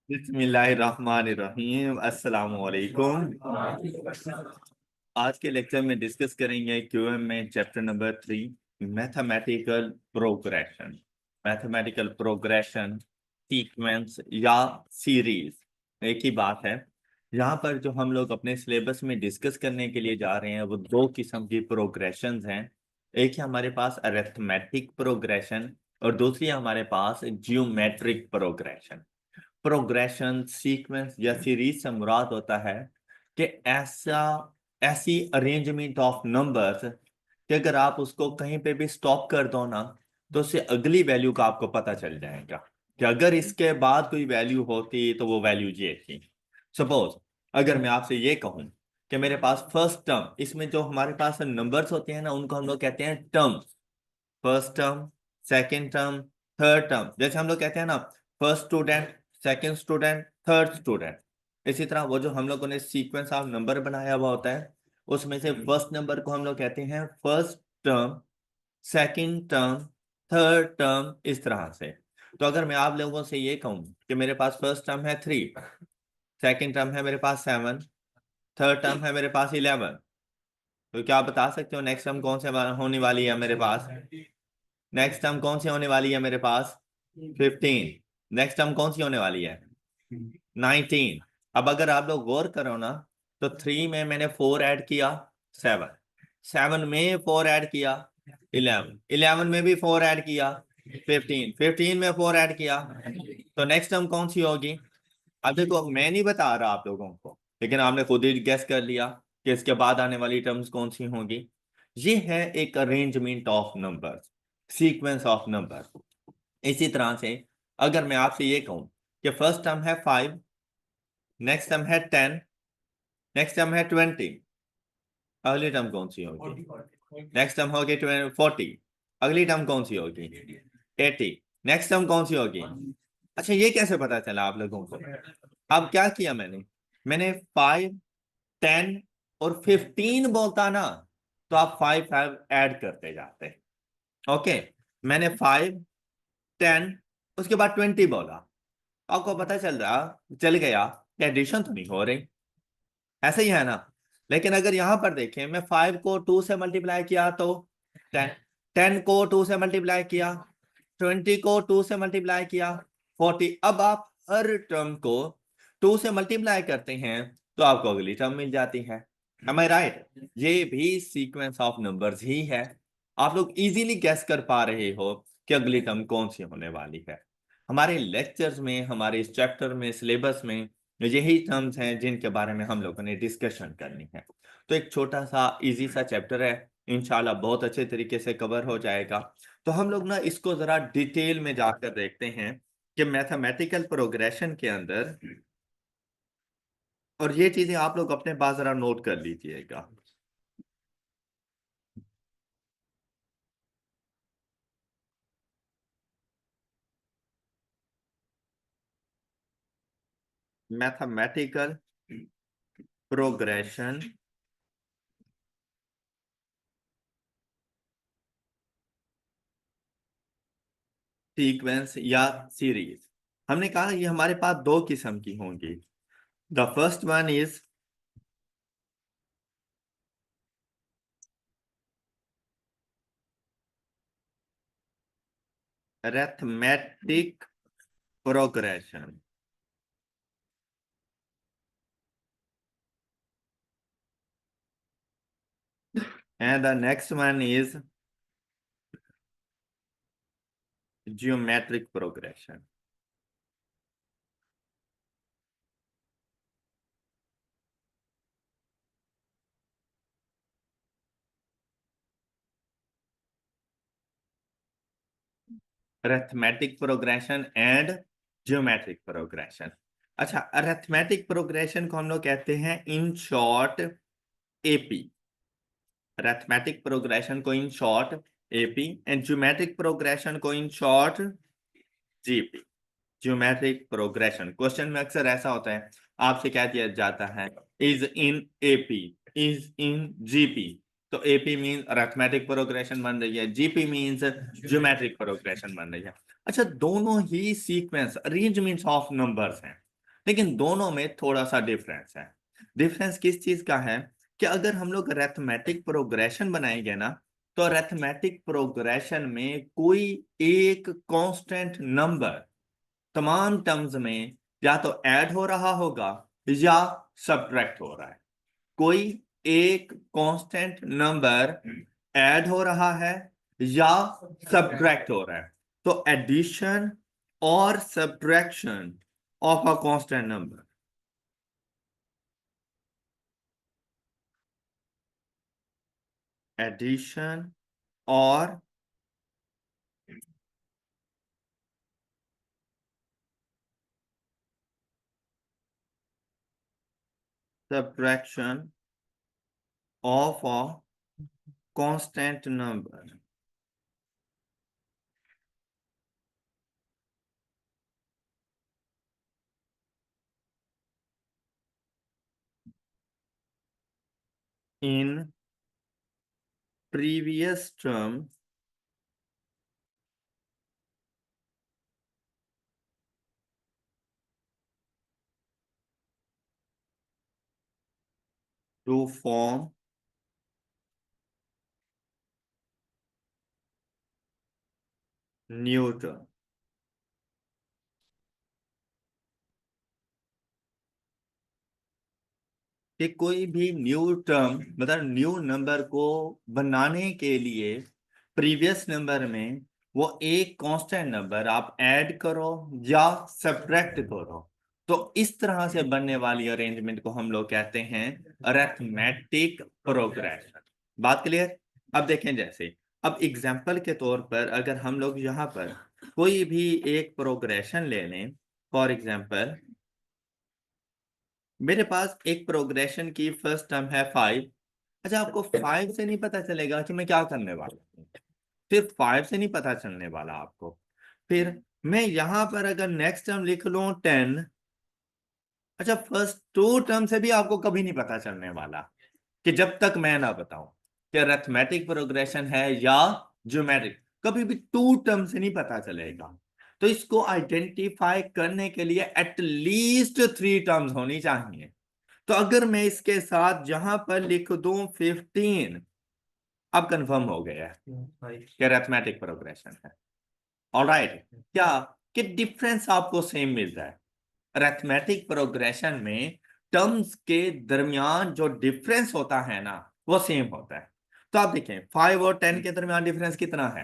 बिस्मिल्लाहिर्रहमानिर्रहीम अस्सलाम वालेकुम। आज के लेक्चर में डिस्कस करेंगे क्यूएम में chapter number 3, mathematical progression. Mathematical progression, sequence या सीरीज एक ही बात है। यहाँ पर जो हम लोग अपने सिलेबस में डिस्कस करने के लिए जा रहे हैं वो दो किस्म की प्रोग्रेशंस हैं। एक है हमारे पास अरिथमेटिक प्रोग्रेशन और दूसरी है हमारे पास जियोमेट्रिक प्रोग्रेशन। प्रोग्रेशन, सीक्वेंस या सीरीज से मुराद होता है कि ऐसी अरेंजमेंट ऑफ नंबर्स कि अगर आप उसको कहीं पे भी स्टॉप कर दो ना तो उससे अगली वैल्यू का आपको पता चल जाएगा कि अगर इसके बाद कोई वैल्यू होती तो वो वैल्यू ये थी। सपोज अगर मैं आपसे ये कहूं कि मेरे पास फर्स्ट टर्म, इसमें जो हमारे पास नंबर्स होते हैं ना उनको हम लोग कहते हैं term. First term, second term, third term. जैसे हम लोग कहते हैं ना first student, second student, third student. इसी तरह वो जो हम लोगों ने सीक्वेंस ऑफ नंबर बनाया हुआ होता है उसमें से फर्स्ट नंबर को हम लोग कहते हैं first term, second term, third term, इस तरह से। तो अगर मैं आप लोगों से ये कहूं कि मेरे पास फर्स्ट टर्म है 3, सेकेंड टर्म है मेरे पास 7, थर्ड टर्म है मेरे पास 11, तो क्या आप बता सकते हो नेक्स्ट टर्म कौन से होने वाली है मेरे पास? नेक्स्ट टर्म कौन सी होने वाली है मेरे पास? 15। नेक्स्ट टर्म कौन सी होने वाली है? 19। अब अगर आप लोग गौर करो ना तो 3 में मैंने 4 ऐड किया, 7, 7 में 4 ऐड किया, 11, 11 में भी 4 ऐड किया, 15, 15 में 4 ऐड किया, तो नेक्स्ट टर्म कौन सी होगी? अब देखो मैं नहीं बता रहा आप लोगों को, लेकिन आपने खुद ही गेस कर लिया कि इसके बाद आने वाली टर्म्स कौन सी होंगी। ये है एक arrangement of numbers, sequence of number. इसी तरह से अगर मैं आपसे ये कहूं कि फर्स्ट टर्म है 5, नेक्स्ट टर्म है 10, नेक्स्ट टर्म है 20, अगली टर्म कौन सी होगी? नेक्स्ट टर्म होगी 40, अगली टर्म कौन सी होगी? 80, नेक्स्ट टर्म कौन सी होगी? अच्छा, ये कैसे पता चला आप लोगों को? अब क्या किया मैंने? मैंने 5, 10 और 15 बोलता ना तो आप 5 5 ऐड करते जाते। ओके, मैंने 5, 10, उसके बाद 20 बोला, आपको पता चल गया कि एडिशन तो नहीं हो रही। ऐसे ही है ना? लेकिन अगर यहां पर देखें, मैं 5 को 2 से मल्टीप्लाई किया तो 10, 10 को 2 से मल्टीप्लाई किया, 20 को 2 से मल्टीप्लाई किया, 40। अब आप हर टर्म को 2 से मल्टीप्लाई करते हैं तो आपको अगली टर्म मिल जाती है। Am I right? ये भी सीक्वेंस ऑफ नंबर्स ही है। आप लोग इजीली गेस कर पा रहे हो कि अगली टर्म कौन सी होने वाली है। हमारे लेक्चर्स में, हमारे इस चैप्टर में, सिलेबस में यही टर्म्स हैं जिनके बारे में हम लोगों ने डिस्कशन करनी है। तो एक छोटा सा इजी सा चैप्टर है, इंशाल्लाह बहुत अच्छे तरीके से कवर हो जाएगा। तो हम लोग ना इसको जरा डिटेल में जाकर देखते हैं कि मैथमेटिकल प्रोग्रेशन के अंदर, और ये चीजें आप लोग अपने पास जरा नोट कर लीजिएगा। मैथमेटिकल प्रोग्रेशन, सीक्वेंस या सीरीज। हमने कहा ये हमारे पास दो किस्म की होंगी। The first one is arithmetic progression and the next one is geometric progression. Arithmetic progression and geometric progression. अच्छा, अरिथमेटिक प्रोग्रेशन को हम लोग कहते हैं in short AP. Arithmetic progression को in short AP and geometric progression को in short GP. Geometric progression question में अक्सर ऐसा होता है, आपसे क्या दिया जाता है? Is in AP, is in GP. तो एपी मीन अरिथमेटिक प्रोग्रेशन बन रही है, जीपी मीन्स ज्योमेट्रिक प्रोग्रेशन बन रही है। अच्छा, दोनों ही सीक्वेंस अरेंजमेंट्स ऑफ नंबर्स हैं। लेकिन दोनों में थोड़ा सा डिफरेंस है। डिफरेंस किस चीज का है कि अगर हम लोग अरिथमेटिक प्रोग्रेशन बनाएंगे ना, तो अरिथमेटिक प्रोग्रेशन में कोई एक कांस्टेंट नंबर तमाम टर्म्स में या तो ऐड हो रहा होगा या सब्ट्रैक्ट हो रहा है। कोई एक कांस्टेंट नंबर ऐड हो रहा है या सब्ट्रैक्ट हो रहा है। तो एडिशन और subtraction of a constant number, addition और subtraction of a constant number in previous term to form new term। कि कोई भी न्यू टर्म मतलब न्यू नंबर को बनाने के लिए प्रीवियस नंबर में वो एक कांस्टेंट नंबर आप ऐड करो या सब्ट्रैक्ट करो, तो इस तरह से बनने वाली अरेंजमेंट को हम लोग कहते हैं अरिथमेटिक प्रोग्रेशन। बात क्लियर? अब देखें, जैसे अब एग्जांपल के तौर पर अगर हम लोग यहाँ पर कोई भी एक प्रोग्रेशन ले लें, फॉर एग्जांपल मेरे पास एक प्रोग्रेशन की फर्स्ट टर्म है 5। अच्छा, आपको 5 से नहीं पता चलेगा कि मैं क्या करने वाला हूँ, सिर्फ 5 से नहीं पता चलने वाला आपको। फिर मैं यहां पर अगर नेक्स्ट टर्म लिख लूं 10, अच्छा फर्स्ट टू टर्म से भी आपको कभी नहीं पता चलने वाला, कि जब तक मैं ना बताऊं कि अरिथमेटिक प्रोग्रेशन है या ज्योमेट्रिक, कभी भी टू टर्म से नहीं पता चलेगा। तो इसको आइडेंटिफाई करने के लिए एटलीस्ट 3 टर्म्स होनी चाहिए। तो अगर मैं इसके साथ जहां पर लिख दूं 15, अब कंफर्म हो गया है कि अरिथमेटिक प्रोग्रेशन है। ऑलराइट, क्या कि डिफरेंस आपको सेम मिल रहा है। अरिथमेटिक प्रोग्रेशन में टर्म्स के दरमियान जो डिफरेंस होता है ना, वो सेम होता है। तो आप देखें 5 और 10 के दरमियान डिफरेंस कितना है?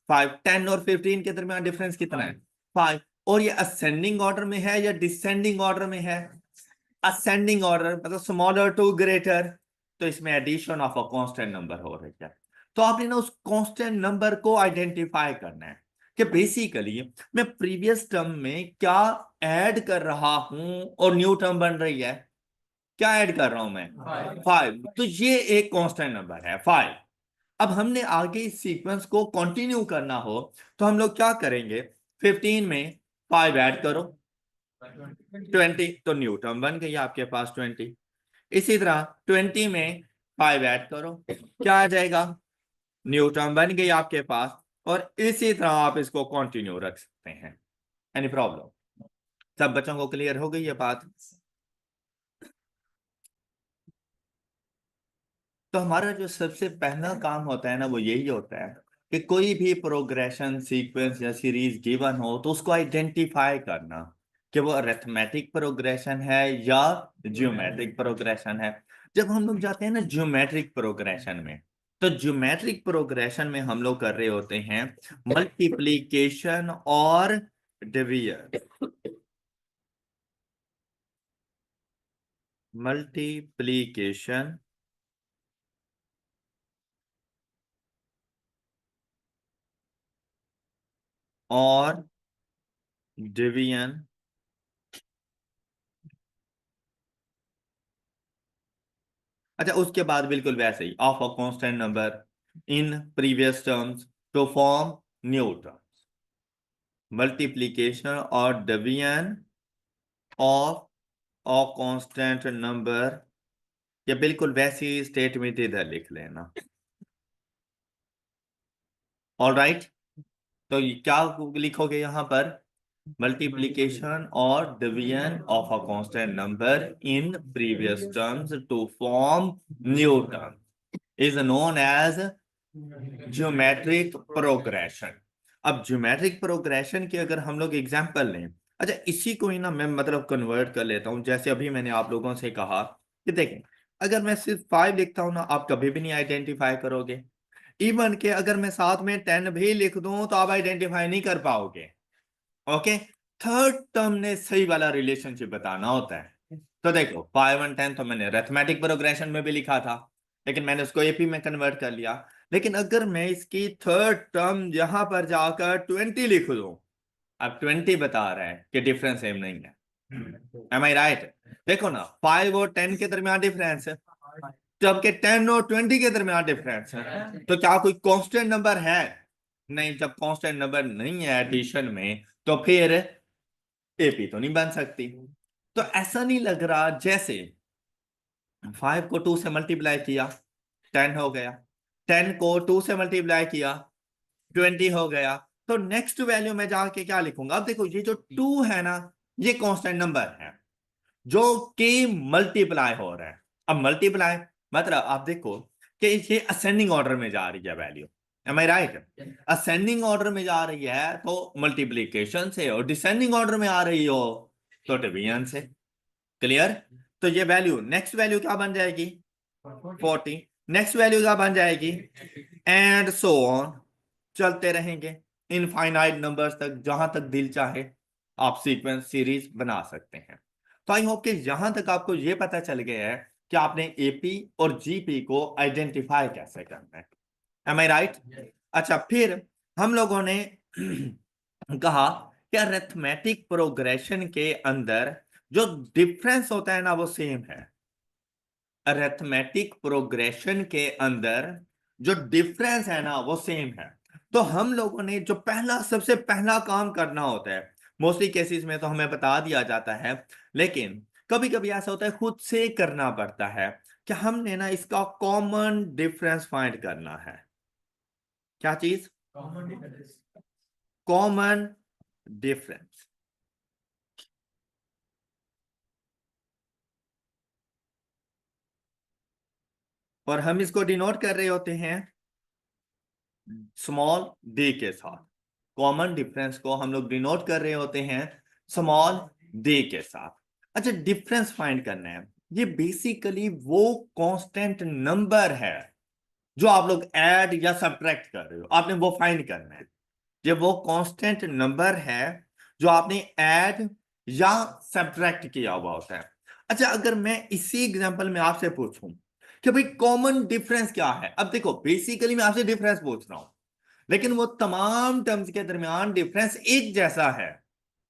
5। 10 और 15 के दरमियान डिफरेंस कितना है? 5। और ये असेंडिंग ऑर्डर में है या डिसेंडिंग ऑर्डर में है? असेंडिंग ऑर्डर, मतलब स्मॉलर टू ग्रेटर। तो इसमें addition of a constant number हो रही है। तो आपने ना उस कांस्टेंट नंबर को आइडेंटिफाई करना है कि बेसिकली मैं प्रीवियस टर्म में क्या ऐड कर रहा हूं और न्यू टर्म बन रही है। क्या ऐड कर रहा हूं मैं? 5। तो ये एक कांस्टेंट नंबर है 5। अब हमने आगे इस सीक्वेंस को कंटिन्यू करना हो तो हम लोग क्या करेंगे? 15 में 5 ऐड करो, 20, तो न्यू टर्म बन गई आपके पास 20। इसी तरह 20 में 5 ऐड करो, क्या आ जाएगा? न्यू टर्म बन गई आपके पास। और इसी तरह आप इसको कंटिन्यू रख सकते हैं। Any problem? सब बच्चों को क्लियर हो गई ये बात? तो हमारा जो सबसे पहला काम होता है ना, वो यही होता है कि कोई भी प्रोग्रेशन सीक्वेंस या सीरीज गिवन हो तो उसको आइडेंटिफाई करना कि वो अरिथमेटिक प्रोग्रेशन है या ज्योमेट्रिक प्रोग्रेशन है। जब हम लोग जाते हैं ना ज्योमेट्रिक प्रोग्रेशन में, तो ज्योमेट्रिक प्रोग्रेशन में हम लोग कर रहे होते हैं मल्टीप्लीकेशन और डिवीजन। मल्टीप्लीकेशन और डिवीजन। अच्छा, उसके बाद बिल्कुल वैसे ही of a constant number in previous terms to form new terms. Multiplication और division of a constant number, या बिल्कुल वैसी स्टेटमेंट इधर लिख लेना। ऑल राइट, तो क्या लिखोगे यहां पर? multiplication or division of a constant number in previous terms to form new term is known as geometric progression. अब ज्योमेट्रिक प्रोग्रेशन की अगर हम लोग एग्जांपल लें, अच्छा इसी को ही ना मैं मतलब कन्वर्ट कर लेता हूं। जैसे अभी मैंने आप लोगों से कहा कि देखें, अगर मैं सिर्फ 5 लिखता हूं ना, आप कभी भी नहीं आइडेंटिफाई करोगे। इवन के अगर मैं साथ में 10 भी लिख दूं तो आप आइडेंटिफाई नहीं कर पाओगे। ओके, थर्ड टर्म ने सही वाला रिलेशनशिप बताना होता है। तो देखो 5 और 10 तो मैंने अरिथमेटिक प्रोग्रेशन में भी लिखा था, लेकिन मैंने उसको एपी में कन्वर्ट कर लिया। लेकिन अगर मैं इसकी थर्ड टर्म यहां पर जाकर 20 लिख दूं, अब 20 बता रहा है कि डिफरेंस सेम नहीं है। एम आई राइट? देखो ना, 5 और 10 के दरमियान डिफरेंस है, जबकि 10 और 20 के दरमियान डिफरेंस है। तो क्या कोई कांस्टेंट नंबर है? नहीं। जब कांस्टेंट नंबर नहीं है एडिशन में, तो फिर एपी तो नहीं बन सकती। तो ऐसा नहीं लग रहा जैसे 5 को 2 से मल्टीप्लाई किया 10 हो गया, 10 को 2 से मल्टीप्लाई किया 20 हो गया। तो नेक्स्ट वैल्यू में जाके क्या लिखूंगा? अब देखो ये जो 2 है ना, ये कांस्टेंट नंबर है जो कि मल्टीप्लाई हो रहा है। अब मल्टीप्लाई मतलब आप देखो कि ये असेंडिंग ऑर्डर में जा रही है वैल्यू। एम आई राइट? असेंडिंग ऑर्डर में जा रही है तो मल्टीप्लीकेशन से, और डिसेंडिंग ऑर्डर में आ रही हो तो डिवीजन से। क्लियर? तो ये वैल्यू, नेक्स्ट वैल्यू क्या बन जाएगी? 40। नेक्स्ट वैल्यू क्या बन जाएगी? एंड सो ऑन, चलते रहेंगे इनफाइनाइट नंबर्स तक, जहां तक दिल चाहे आप सीक्वेंस सीरीज बना सकते हैं। तो आई होप कि यहां तक आपको यह पता चल गया है कि आपने एपी और जीपी को आइडेंटिफाई कैसे करना है। एम आई राइट? अच्छा, फिर हम लोगों ने कहा कि अरिथमेटिक प्रोग्रेशन के अंदर जो डिफरेंस होता है ना वो सेम है। अरिथमेटिक प्रोग्रेशन के अंदर जो डिफरेंस है ना वो सेम है। तो हम लोगों ने जो पहला, सबसे पहला काम करना होता है, मोस्टली केसेस में तो हमें बता दिया जाता है, लेकिन कभी कभी ऐसा होता है खुद से करना पड़ता है कि हमने ना इसका कॉमन डिफरेंस फाइंड करना है। क्या चीज? Common difference. और हम इसको डिनोट कर रहे होते हैं स्मॉल डी के साथ। कॉमन डिफरेंस को हम लोग डिनोट कर रहे होते हैं स्मॉल डी के साथ। अच्छा, डिफरेंस फाइंड करना है, ये बेसिकली वो कांस्टेंट नंबर है जो आप लोग ऐड या सब्ट्रैक्ट कर रहे हो, आपने वो फाइंड करना है। ये वो कांस्टेंट नंबर है जो आपने ऐड या सब्ट्रैक्ट किया हुआ होता है। अच्छा, अगर मैं इसी एग्जांपल में आपसे पूछूं कि भाई कॉमन डिफरेंस क्या है, अब देखो बेसिकली मैं आपसे डिफरेंस पूछ रहा हूं, लेकिन वो तमाम टर्म्स के दरमियान डिफरेंस एक जैसा है,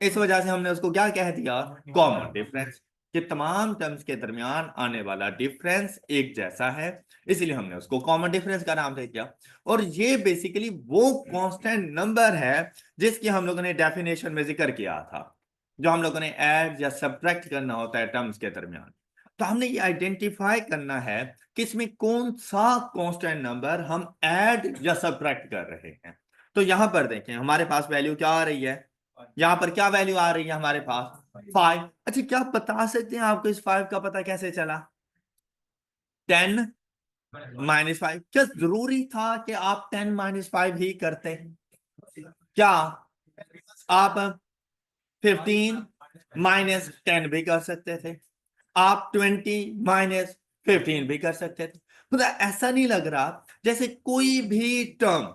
इस वजह से हमने उसको क्या कह दिया? Common difference. कि तमाम टर्म्स के दरमियान आने वाला डिफरेंस एक जैसा है, इसलिए हमने उसको कॉमन डिफरेंस का नाम दे दिया। और ये बेसिकली वो कांस्टेंट नंबर है जिसकी हम लोगों ने डेफिनेशन में जिक्र किया था, जो हम लोगों ने ऐड या सब्ट्रैक्ट करना होता है टर्म्स के दरमियान। तो हमने ये आइडेंटिफाई करना है कि इसमें कौन सा कांस्टेंट नंबर हम ऐड या सब्ट्रैक्ट कर रहे हैं। तो यहां पर देखें हमारे पास वैल्यू क्या आ रही है, यहां पर क्या वैल्यू आ रही है हमारे पास? 5। अच्छा, क्या आप बता सकते हैं आपको इस 5 का पता कैसे चला? 10 - 5। क्या जरूरी था कि आप 10 - 5 ही करते? क्या आप 15 - 10 भी कर सकते थे? आप 20 - 15 भी कर सकते थे? मतलब ऐसा नहीं लग रहा जैसे कोई भी टर्म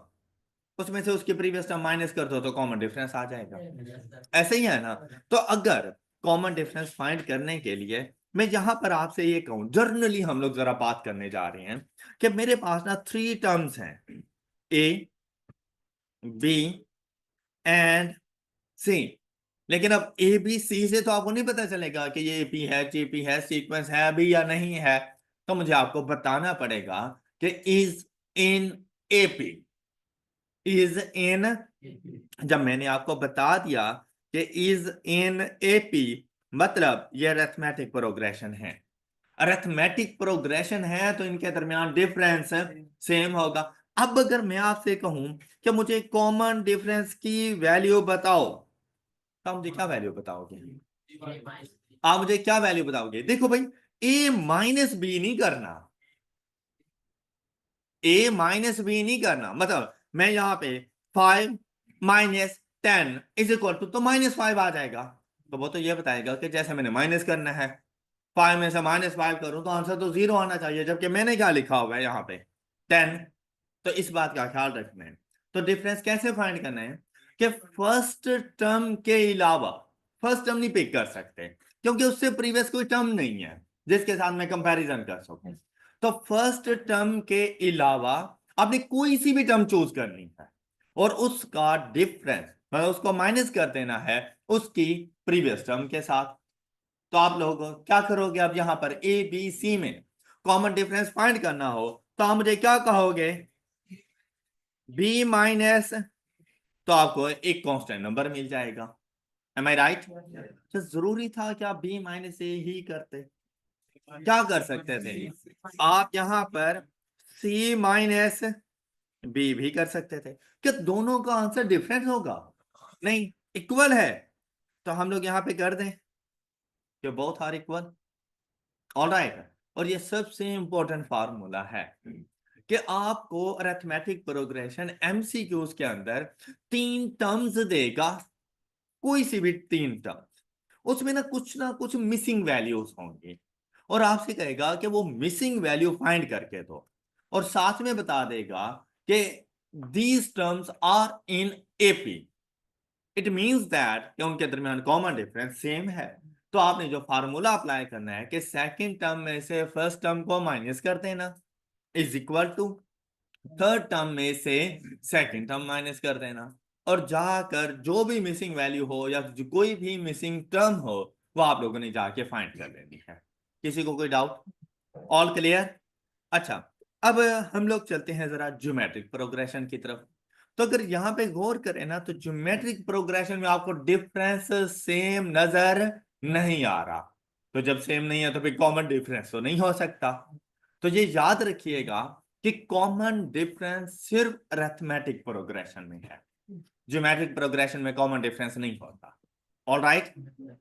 उसमें से उसके प्रीवियस टर्म माइनस कर दो तो कॉमन डिफरेंस आ जाएगा। ऐसे ही है ना? तो अगर कॉमन डिफरेंस फाइंड करने के लिए मैं यहां पर आपसे ये कहूं, जर्नली हम लोग जरा बात करने जा रहे हैं कि मेरे पास ना 3 टर्म्स हैं, ए, बी एंड सी। लेकिन अब ए बी सी से तो आपको नहीं पता चलेगा कि ये पी है, जीपी है, सीक्वेंस है भी या नहीं है। तो मुझे आपको बताना पड़ेगा कि is in AP, is in. जब मैंने आपको बता दिया कि इज इन एपी, मतलब ये अरिथमेटिक प्रोग्रेशन है। अरिथमेटिक प्रोग्रेशन है तो इनके दरमियान डिफरेंस सेम होगा। अब अगर मैं आपसे कहूं कि मुझे कॉमन डिफरेंस की वैल्यू बताओ, तो आप मुझे क्या वैल्यू बताओगे? आप मुझे क्या वैल्यू बताओगे? देखो भाई, ए माइनस बी नहीं करना, ए माइनस बी नहीं करना। मतलब मैं यहाँ पे 5 - 10 तो -5 आ जाएगा। तो वो तो ये बताएगा कि जैसे मैंने माइनस करना है, 5 में से -5 करूं तो आंसर तो 0 आना चाहिए, जबकि मैंने क्या लिखा हुआ है यहाँ पे 10। तो इस बात का ख्याल रखना है। तो डिफरेंस कैसे फाइंड करना है कि फर्स्ट टर्म के अलावा, फर्स्ट टर्म नहीं पिक कर सकते क्योंकि उससे प्रीवियस कोई टर्म नहीं है जिसके साथ मैं कंपैरिजन कर सकूं। तो फर्स्ट टर्म के अलावा आपने कोई सी भी टर्म चूज करनी है और उसका डिफरेंस मतलब उसको माइनस कर देना है उसकी प्रीवियस टर्म के साथ। तो आप लोग क्या करोगे? अब यहां पर ए बी सी में कॉमन डिफरेंस फाइंड करना हो तो आप मुझे क्या कहोगे? बी माइनस, तो आपको एक कांस्टेंट नंबर मिल जाएगा। एम आई राइट? तो जरूरी था कि आप बी माइनस ए ही करते? क्या कर सकते थे आप यहां पर? सी माइनस बी भी कर सकते थे। क्या दोनों का आंसर डिफरेंट होगा? नहीं, इक्वल है। तो हम लोग यहां पे कर दें कि बोथ आर इक्वल। ऑलराइट। और ये सबसे इंपॉर्टेंट फार्मूला है कि आपको अरिथमेटिक प्रोग्रेशन एमसीक्यूज के अंदर 3 टर्म्स देगा, कोई सी भी 3 टर्म्स, उसमें ना कुछ मिसिंग वैल्यूज होंगी और आपसे कहेगा कि वो मिसिंग वैल्यू फाइंड करके दो और साथ में बता देगा कि these terms are in AP. It means that कि उनके दरमियान कॉमन डिफरेंस सेम है। तो आपने जो फार्मूला अप्लाई करना है कि सेकंड टर्म में से फर्स्ट टर्म को माइनस कर देना is equal to third term में से सेकंड टर्म माइनस कर देना, और जाकर जो भी मिसिंग वैल्यू हो या जो कोई भी मिसिंग टर्म हो वो आप लोगों ने जाके फाइंड कर लेनी है। किसी को कोई डाउट? All clear? अच्छा, अब हम लोग चलते हैं जरा ज्योमेट्रिक प्रोग्रेशन की तरफ। तो अगर यहां पे गौर करें ना तो ज्योमेट्रिक प्रोग्रेशन में आपको डिफरेंस सेम नजर नहीं आ रहा। तो जब सेम नहीं है तो फिर कॉमन डिफरेंस तो नहीं हो सकता। तो ये याद रखिएगा कि कॉमन डिफरेंस सिर्फ अरिथमेटिक प्रोग्रेशन में है, ज्योमेट्रिक प्रोग्रेशन में कॉमन डिफरेंस नहीं होता। All right?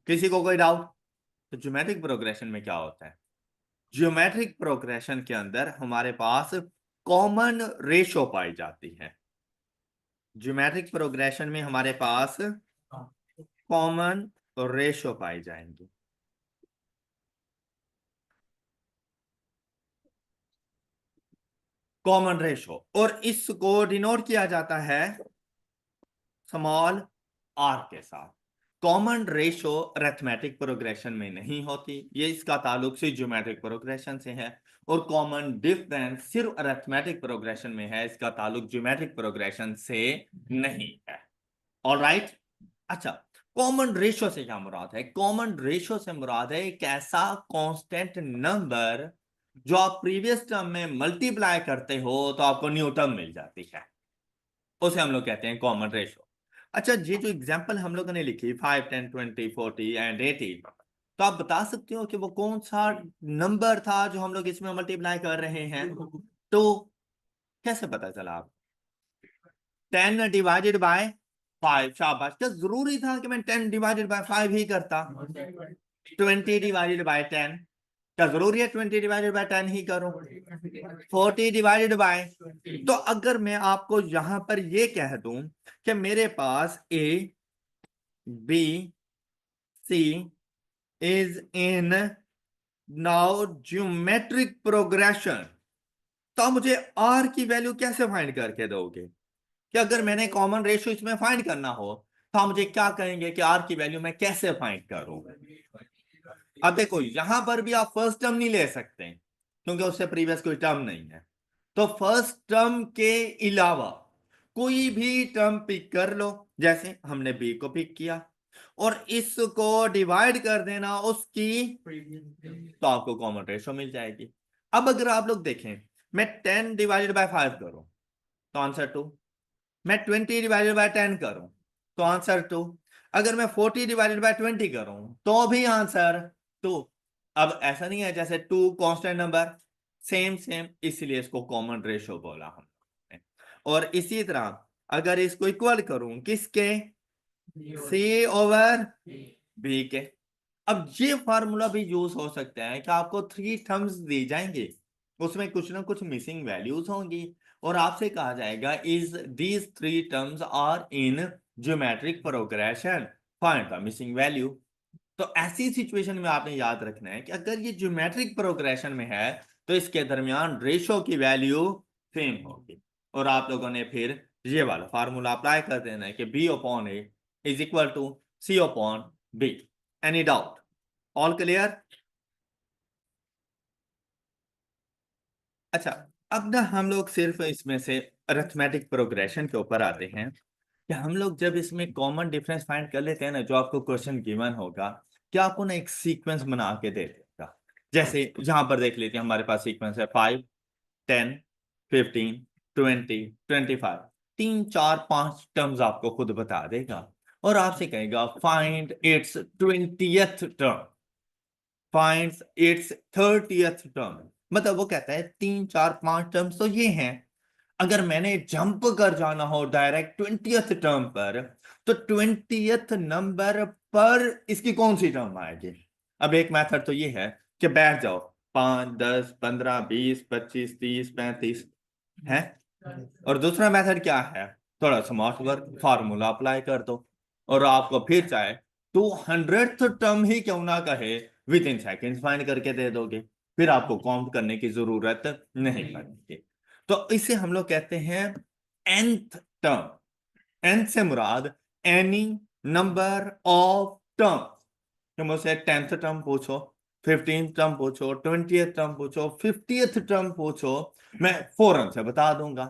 किसी को कोई डाउट? तो ज्योमेट्रिक प्रोग्रेशन में क्या होता है? ज्योमेट्रिक प्रोग्रेशन के अंदर हमारे पास कॉमन रेशो पाई जाती है। ज्योमेट्रिक प्रोग्रेशन में हमारे पास कॉमन रेशो पाई जाएंगी। कॉमन रेशो, और इसको डिनोट किया जाता है स्मॉल आर के साथ। कॉमन रेशो अरिथमेटिक प्रोग्रेशन में नहीं होती, ये इसका ताल्लुक सिर्फ ज्योमेट्रिक प्रोग्रेशन से है। और कॉमन डिफरेंस सिर्फ अरिथमेटिक प्रोग्रेशन में है, इसका ताल्लुक ज्योमेट्रिक प्रोग्रेशन से नहीं है। All right? अच्छा, कॉमन रेशो से क्या मुराद है? कॉमन रेशो से मुराद है एक ऐसा कांस्टेंट नंबर जो आप प्रीवियस टर्म में मल्टीप्लाई करते हो तो आपको न्यू टर्म मिल जाती है, उसे हम लोग कहते हैं कॉमन रेशो। अच्छा, ये जो एग्जांपल हम लोगों ने लिखी 5 10 20 40 एंड 80, तो आप बता सकते हो कि वो कौन सा नंबर था जो हम लोग इसमें मल्टीप्लाई कर रहे हैं? तो कैसे पता चला? आप 10 डिवाइडेड बाय 5, शाबाश। क्या जरूरी था कि मैं 10 डिवाइडेड बाय 5 ही करता? 20 डिवाइडेड बाय 10, क्या जरूरी है 20 डिवाइडेड बाय 10 ही करूं? 40 डिवाइडेड बाय, तो अगर मैं आपको यहां पर ये कह दूं कि मेरे पास A B C is in now geometric progression, तो आप मुझे आर की वैल्यू कैसे फाइंड करके दोगे? कि अगर मैंने कॉमन रेशियो इसमें फाइंड करना हो तो आप मुझे क्या कहेंगे कि आर की वैल्यू मैं कैसे फाइंड करूं? अब देखो, यहां पर भी आप फर्स्ट टर्म नहीं ले सकते क्योंकि उससे प्रीवियस कोई टर्म नहीं है। तो फर्स्ट टर्म के अलावा कोई भी टर्म पिक कर लो, जैसे हमने बी को पिक किया और इसको डिवाइड कर देना उसकी, तो आपको कॉमन रेशो मिल जाएगी। अब अगर आप लोग देखें, मैं 10 डिवाइडेड बाय 5 करूं तो आंसर 2, मैं 20 डिवाइडेड बाय 10 करूं तो आंसर 2, अगर मैं 40 डिवाइडेड बाय 20 करूं तो भी आंसर 2। अब ऐसा नहीं है जैसे 2 कांस्टेंट नंबर, सेम सेम, इसलिए इसको कॉमन रेशो बोला हमने। और इसी तरह अगर इसको इक्वल करूं किसके? सी ओवर बी के। अब ये फार्मूला भी यूज हो सकता है कि आपको थ्री टर्म्स दी जाएंगे, उसमें कुछ ना कुछ मिसिंग वैल्यूज होंगी और आपसे कहा जाएगा is these three terms are in geometric progression, find the missing value. तो ऐसी सिचुएशन में आपने याद रखना है कि अगर ये ज्योमेट्रिक प्रोग्रेशन में है तो इसके दरमियान रेशो की वैल्यू सेम होगी, और आप लोगों ने फिर ये वाला फार्मूला अप्लाई कर देना है कि B upon A is equal to C upon B. Any doubt? All clear? अच्छा, अब ना हम लोग सिर्फ इसमें से अरिथमेटिक प्रोग्रेशन के ऊपर आते हैं कि हम लोग जब इसमें कॉमन डिफरेंस फाइंड कर लेते हैं ना, जो आपको क्वेश्चन गिवन होगा, क्या आपको ना एक सीक्वेंस बना के दे देगा। जैसे यहां पर देख लेते हैं, हमारे पास सीक्वेंस है 5, 10, 15, 20, 25। 3 4 5 टर्म्स आपको खुद बता देगा और आपसे कहेगा find its 20th term, find its 30th term. मतलब वो कहता है 3 4 5 टर्म्स तो ये हैं, अगर मैंने जंप कर जाना हो डायरेक्ट 20th टर्म पर, तो 20th नंबर पर इसकी कौन सी टर्म आएगी। अब एक मेथड तो ये है कि बैठ जाओ 5 10 15 20 25 30 35 है, और दूसरा मेथड क्या है, थोड़ा स्मार्ट वर्क, फार्मूला अप्लाई कर दो और आपको फिर चाहे 200th टर्म ही क्यों ना कहे विद इन सेकेंड्स फाइंड करके दे दोगे, फिर आपको काउंट करने की जरूरत नहीं पड़ेगी। तो इसे हम लोग कहते हैं nth टर्म। nth से मुराद एनी नंबर ऑफ टर्म। तो मुझसे 10th टर्म पूछो, 15th टर्म पूछो, 20th टर्म पूछो, 50th टर्म पूछो, मैं फौरन से बता दूंगा।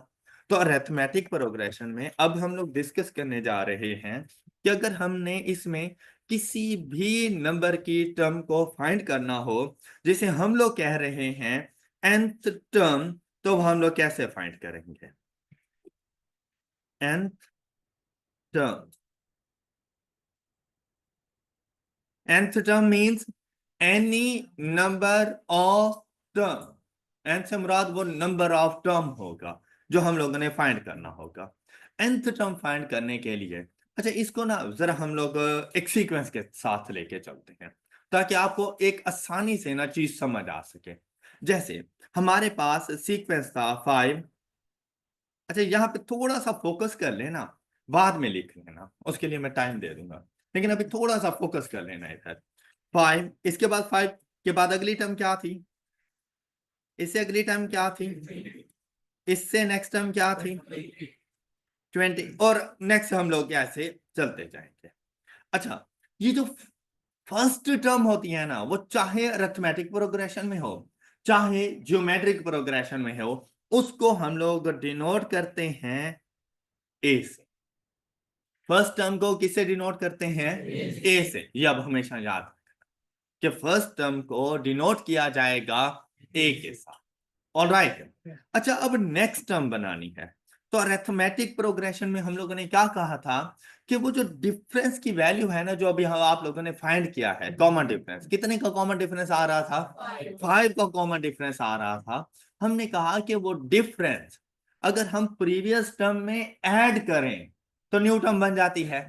तो अरिथमेटिक प्रोग्रेशन में अब हम लोग डिस्कस करने जा रहे हैं कि अगर हमने इसमें किसी भी नंबर की टर्म को फाइंड करना हो जिसे हम लोग कह रहे हैं nth टर्म, तो हम लोग कैसे फाइंड करेंगे nth term. nth term means any number of term. nth से मुराद वो नंबर ऑफ टर्म होगा जो हम लोगों ने फाइंड करना होगा। nth टर्म फाइंड करने के लिए अच्छा इसको ना जरा हम लोग एक सीक्वेंस के साथ लेके चलते हैं ताकि आपको एक आसानी से ना चीज समझ आ सके। जैसे हमारे पास सीक्वेंस था 5। अच्छा यहाँ पे थोड़ा सा फोकस कर लेना, बाद में लिख लेना, उसके लिए मैं टाइम दे दूंगा, लेकिन अभी थोड़ा सा फोकस कर लेना इधर। 5, इसके बाद 5 के बाद अगली टर्म क्या थी, इससे अगली टर्म क्या थी, इससे नेक्स्ट टर्म क्या थी 20, और नेक्स्ट हम लोग ऐसे चलते जाएंगे। अच्छा, ये जो फर्स्ट टर्म होती है ना, वो चाहे अरिथमेटिक प्रोग्रेशन में हो चाहे ज्योमेट्रिक प्रोग्रेशन में हो, उसको हम लोग डिनोट करते हैं ए से। फर्स्ट टर्म को किससे डिनोट करते हैं, ए से। ये अब हमेशा याद रखना कि फर्स्ट टर्म को डिनोट किया जाएगा ए के साथ। ऑलराइट। अच्छा, अब नेक्स्ट टर्म बनानी है तो अरिथमेटिक प्रोग्रेशन में हम लोगों ने क्या कहा था कि वो जो डिफरेंस की वैल्यू है ना, जो अभी हम आप लोगों ने फाइंड किया है कॉमन डिफरेंस, कितने का कॉमन डिफरेंस आ रहा था, 5 का कॉमन डिफरेंस आ रहा था। हमने कहा कि वो डिफरेंस अगर हम प्रीवियस टर्म में ऐड करें तो न्यू टर्म बन जाती है।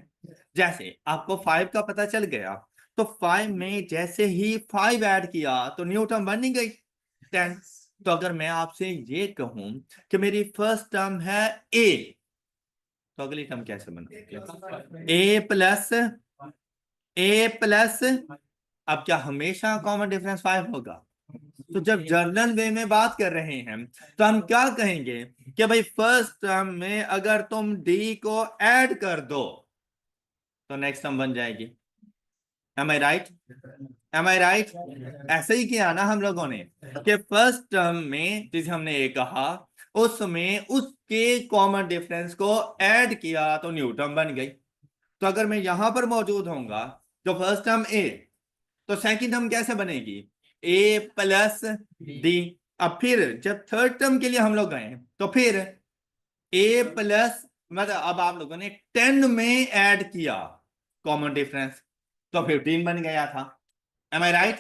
जैसे आपको 5 का पता चल गया तो 5 में जैसे ही 5 ऐड किया तो न्यू टर्म बन नहीं गई 10। तो अगर मैं आपसे ये कहूं कि मेरी फर्स्ट टर्म है ए, तो अगली टर्म कैसे बनाएंगे, ए प्लस। अब क्या हमेशा कॉमन डिफरेंस 5 होगा? तो जब जर्नल वे में बात कर रहे हैं तो हम क्या कहेंगे कि भाई फर्स्ट टर्म में अगर तुम डी को ऐड कर दो तो नेक्स्ट टर्म बन जाएगी। एम आई राइट? एम आई राइट? ऐसे ही किया ना हम लोगों ने कि फर्स्ट टर्म में जिसे हमने ए कहा उसमें उसके कॉमन डिफरेंस को ऐड किया तो न्यू टर्म बन गई। तो अगर मैं यहां पर मौजूद होऊंगा तो फर्स्ट टर्म ए, तो सेकंड टर्म कैसे बनेगी, ए प्लस डी। अब फिर जब थर्ड टर्म के लिए हम लोग गए तो फिर ए प्लस, मतलब अब आप लोगों ने 10 में ऐड किया कॉमन डिफरेंस तो 15 बन गया था। एम आई राइट?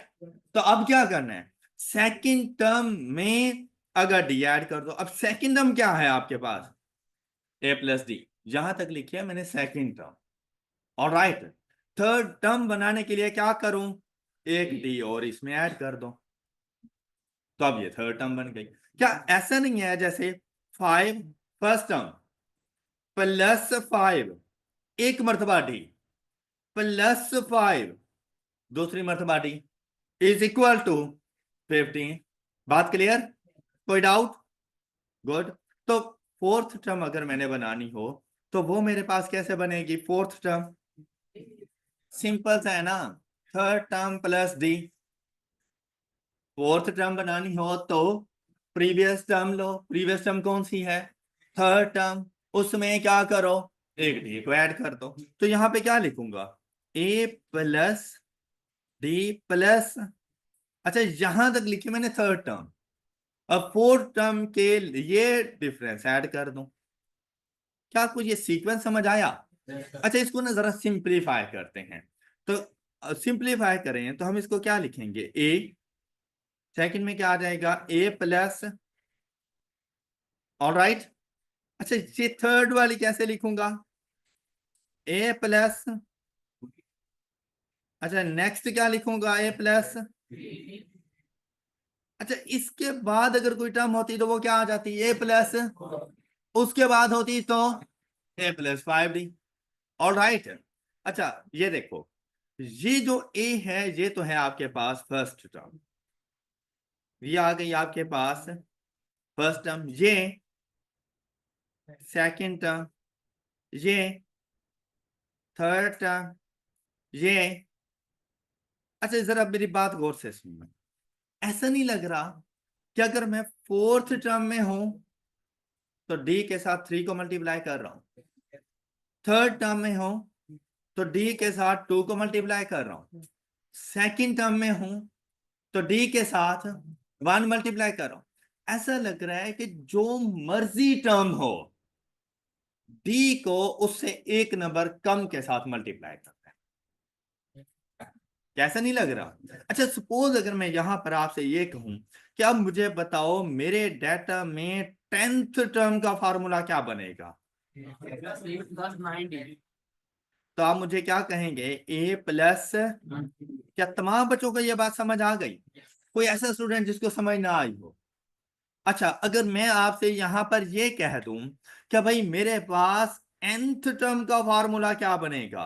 तो अब क्या करना है, सेकंड टर्म में अगर डी ऐड कर दो। अब सेकंड टर्म क्या है आपके पास, ए प्लस डी, यहां तक लिखिए मैंने second term. Alright, third term बनाने के लिए क्या करूं, एक डी और इसमें ऐड कर दो, तो अब ये थर्ड टर्म बन गई। क्या ऐसा नहीं है जैसे 5 फर्स्ट टर्म प्लस 5 एक मर्तबा डी प्लस 5 दूसरी मर्तबा डी इज इक्वल टू 15। बात क्लियर, कोई डाउट? गुड। तो फोर्थ टर्म अगर मैंने बनानी हो तो वो मेरे पास कैसे बनेगी फोर्थ टर्म? सिंपल सा है ना, third term plus D. Fourth term बनानी हो तो प्रीवियस टर्म लो, प्रीवियस टर्म कौन सी है, थर्ड टर्म, उसमें क्या करो, एक डी को ऐड कर दो। तो यहाँ पे क्या लिखूंगा, ए प्लस डी प्लस, अच्छा यहां तक लिखी मैंने थर्ड टर्म। अब फोर्थ टर्म के लिए डिफरेंस ऐड कर दूं। क्या आपको ये सीक्वेंस समझ आया? अच्छा इसको ना जरा सिंप्लीफाई करते हैं। तो सिंप्लीफाई करें तो हम इसको क्या लिखेंगे, ए, सेकंड में क्या आ जाएगा, ए प्लस, ऑलराइट। अच्छा ये थर्ड वाली कैसे लिखूंगा, ए प्लस, अच्छा नेक्स्ट क्या लिखूंगा, ए प्लस, अच्छा इसके बाद अगर कोई टर्म होती तो वो क्या आ जाती, ए प्लस, उसके बाद होती तो ए प्लस 5D। All right. अच्छा ये देखो, ये जो ए है ये तो है आपके पास फर्स्ट टर्म, ये आ गई आपके पास फर्स्ट टर्म, ये सेकंड टर्म, ये थर्ड टर्म, ये, अच्छा जरा मेरी बात गौर से सुनना, ऐसा नहीं लग रहा कि अगर मैं फोर्थ टर्म में हूं तो डी के साथ 3 को मल्टीप्लाई कर रहा हूं, थर्ड टर्म में हूं तो डी के साथ 2 को मल्टीप्लाई कर रहा हूं, सेकंड टर्म में हूं तो डी के साथ 1 मल्टीप्लाई कर रहा हूं। ऐसा लग रहा है कि जो मर्जी टर्म हो डी को उससे एक नंबर कम के साथ मल्टीप्लाई करता है, कैसा नहीं लग रहा? अच्छा सपोज अगर मैं यहां पर आपसे ये कहूं कि अब मुझे बताओ मेरे डेटा में 10th टर्म का फार्मूला क्या बनेगा, तो आप मुझे क्या कहेंगे, ए प्लस, क्या तमाम बच्चों को यह बात समझ आ गई? कोई ऐसा स्टूडेंट जिसको समझ ना आई हो? अच्छा अगर मैं आपसे यहां पर यह कह दूं कि भाई मेरे पास nth टर्म का फार्मूला क्या बनेगा,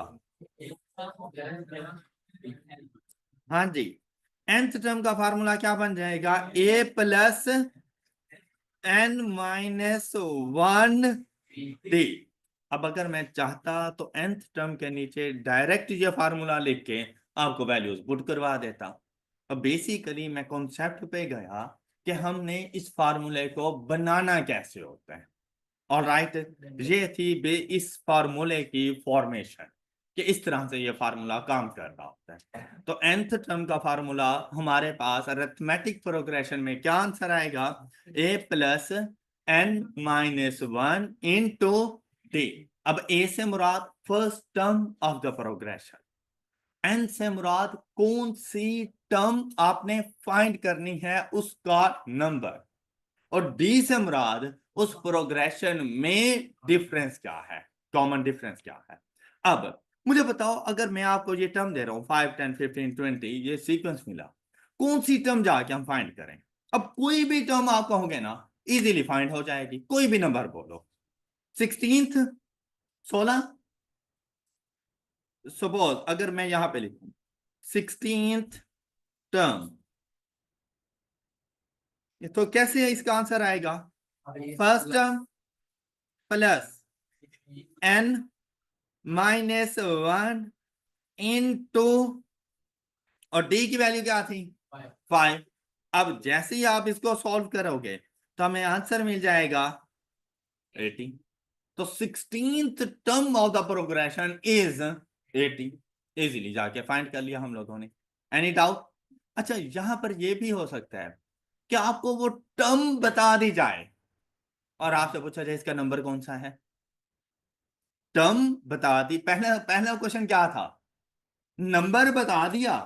हाँ जी, nth टर्म का फार्मूला क्या बन जाएगा, ए प्लस n माइनस 1D। अब अगर मैं चाहता तो nth टर्म के नीचे डायरेक्ट ये फार्मूला लिख के आपको वैल्यूज पुट करवा देता। अब बेसिकली मैं कॉन्सेप्ट पे गया कि हमने इस फार्मूले को बनाना कैसे होता है। ऑलराइट, ये थी इस फार्मूले की फॉर्मेशन कि इस तरह से ये फार्मूला काम कर रहा होता है। तो nth टर्म का फार्मूला हमारे पास अरिथमेटिक प्रोग्रेशन में क्या आंसर आएगा, a plus n minus 1 into D. अब a से मुराद first term of the progression, n से मुराद कौन सी टर्म आपने फाइंड करनी है उसका नंबर, और डी से मुराद उस प्रोग्रेशन में डिफरेंस क्या है, कॉमन डिफरेंस क्या है। अब मुझे बताओ अगर मैं आपको ये टर्म दे रहा हूं 5 10 15 20, ये सीक्वेंस मिला, कौन सी टर्म जाके हम फाइंड करें? अब कोई भी टर्म आप कहोगे ना इजीली फाइंड हो जाएगी, कोई भी नंबर बोलो, 16th, 16, सपोज अगर मैं यहां पे लिखूं 16th टर्म, तो कैसे इसका आंसर आएगा, first term plus n minus 1 into, और डी की वैल्यू क्या थी 5। अब जैसे ही आप इसको सॉल्व करोगे तो हमें आंसर मिल जाएगा 80। तो 16th term of the progression is 80, easily जाके फाइंड कर लिया हम लोगों ने। Any doubt? अच्छा यहां पर यह भी हो सकता है कि आपको वो टर्म बता दी जाए और आपसे पूछा जाए इसका नंबर कौन सा है, टर्म बता दी, पहला पहला क्वेश्चन क्या था, नंबर बता दिया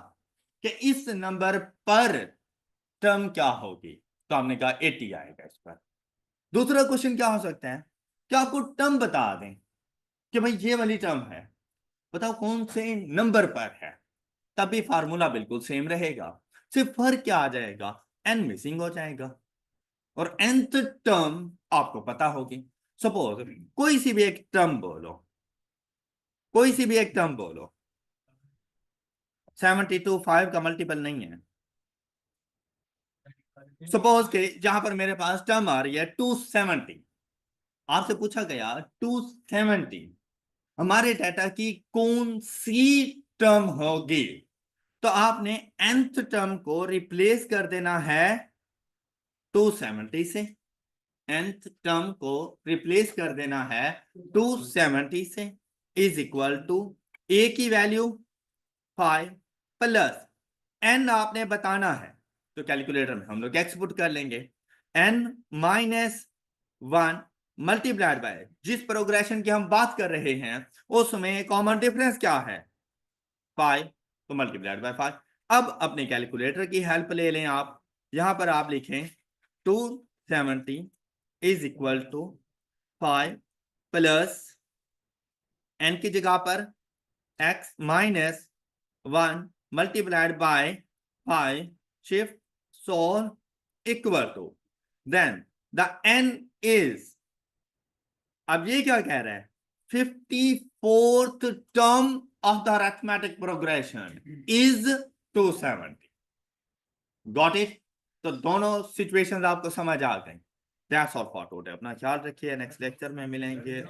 कि इस नंबर पर टर्म क्या होगी, तो हमने कहा 80 आएगा इस पर। दूसरा क्वेश्चन क्या हो सकता है कि आपको टर्म बता दें कि भाई ये वाली टर्म है, बताओ कौन से नंबर पर है, तब भी फार्मूला बिल्कुल सेम रहेगा, सिर्फ फर्क क्या आ जाएगा, n मिसिंग हो जाएगा और nth टर्म आपको पता होगी। सपोज कोई सी भी एक टर्म बोलो, कोई सी भी एक टर्म बोलो, 72 5 का मल्टीपल नहीं है। सपोज के जहां पर मेरे पास टर्म आ रही है 270, आपसे पूछा गया 270 हमारे डाटा की कौन सी टर्म होगी, तो आपने nth टर्म को रिप्लेस कर देना है 270 से, nth टर्म को रिप्लेस कर देना है 270 से, इज इक्वल टू a की वैल्यू 5 प्लस n आपने बताना है, तो कैलकुलेटर में हम लोग x पुट कर लेंगे, n माइनस 1 मल्टीप्लाइड बाय जिस प्रोग्रेशन की हम बात कर रहे हैं उसमें कॉमन डिफरेंस क्या है 5, तो मल्टीप्लाइड बाय 5। अब अपने कैलकुलेटर की हेल्प ले लें आप, यहां पर आप लिखें 270 is equal to 5 plus n की जगह पर x minus 1 multiplied by 5 shift solve equal to then the n is, अब ये क्या कह रहा है, 54th term of the arithmetic progression is 270। Got it? तो दोनों सिचुएशंस आपको समझ आ गई। That's all for today. अपना ख्याल रखिए, नेक्स्ट लेक्चर में मिलेंगे।